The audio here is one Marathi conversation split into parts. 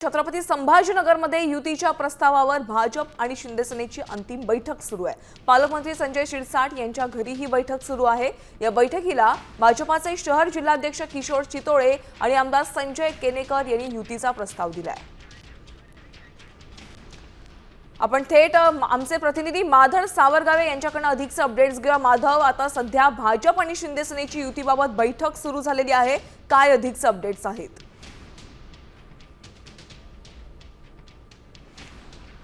छत्रपती संभाजीनगरमध्ये युतीच्या प्रस्तावावर भाजप आणि शिंदे सेनेची अंतिम बैठक सुरू आहे। पालकमंत्री संजय शिरसाट यांच्या घरी ही बैठक सुरू आहे। या बैठकीला भाजपाचे शहर जिल्हाध्यक्ष किशोर चितोळे आणि आमदार संजय केनेकर यांनी युतीचा प्रस्ताव दिलाय। आपण थेट आमचे प्रतिनिधी माधव सावरगावे यांच्याकडून अधिकचे अपडेट्स घेऊया। माधव, आता सध्या भाजप आणि शिंदे सेनेची युतीबाबत बैठक सुरू झालेली आहे, काय अधिकचे अपडेट्स आहेत?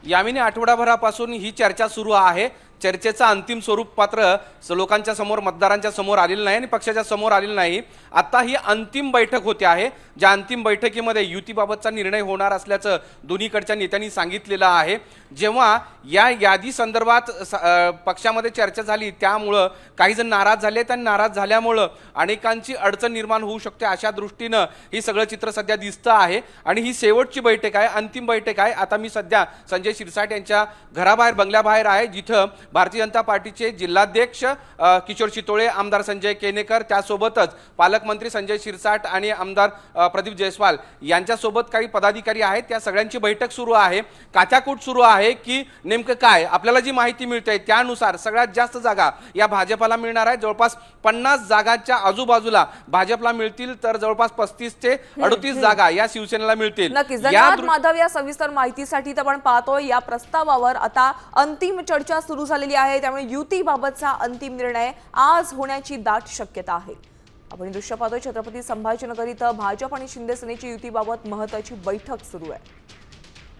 यामिनी आठवडाभरापासून ही चर्चा सुरू आहे। चर्चेचं अंतिम स्वरूप पात्र लोकांच्या समोर, मतदारांच्या समोर आलेलं नाही आणि पक्षाच्या समोर आलेलं नाही। आता ही अंतिम बैठक होते आहे, ज्या अंतिम बैठकीमध्ये युतीबाबतचा निर्णय होणार असल्याचं दोन्हीकडच्या नेत्यांनी सांगितलेलं आहे। जेव्हा या यादी संदर्भात पक्षामध्ये चर्चा झाली, त्यामुळं काही जण नाराज झाले, आणि नाराज झाल्यामुळं अनेकांची अडचण निर्माण होऊ शकते, अशा दृष्टीनं ही सगळं चित्र सध्या दिसतं आहे। आणि ही शेवटची बैठक आहे, अंतिम बैठक आहे। आता मी सध्या संजय शिरसाट यांच्या घराबाहेर, बंगल्याबाहेर आहे, जिथं भारतीय जनता पार्टीचे जिल्हाध्यक्ष किशोर चितोळे, आमदार संजय केनेकर, त्यासोबतच पालकमंत्री संजय शिरसाट आणि आमदार प्रदीप जयस्वाल यांच्यासोबत काही पदाधिकारी आहेत। त्या सगळ्यांची बैठक सुरू आहे। काथ्याकूट सुरू आहे की नेमकं काय, आपल्याला जी माहिती मिळते त्यानुसार सगळ्यात जास्त जागा या भाजपला मिळणार आहे। जवळपास 50 जागांच्या आजूबाजूला भाजपला मिळतील, तर जवळपास 35 ते 38 जागा या शिवसेनेला मिळतील। नक्कीच धन्यवाद माधव या सविस्तर माहितीसाठी। तर आपण पाहतोय या प्रस्तावावर आता अंतिम चर्चा सुरू झालेली आहे, त्यामुळे युतीबाबतचा अंतिम निर्णय आज होण्याची दाट शक्यता आहे। आपण दृश्य पाहतोय, छत्रपती संभाजीनगर इथं भाजप आणि शिंदे सेनेची युतीबाबत महत्त्वाची बैठक सुरू आहे।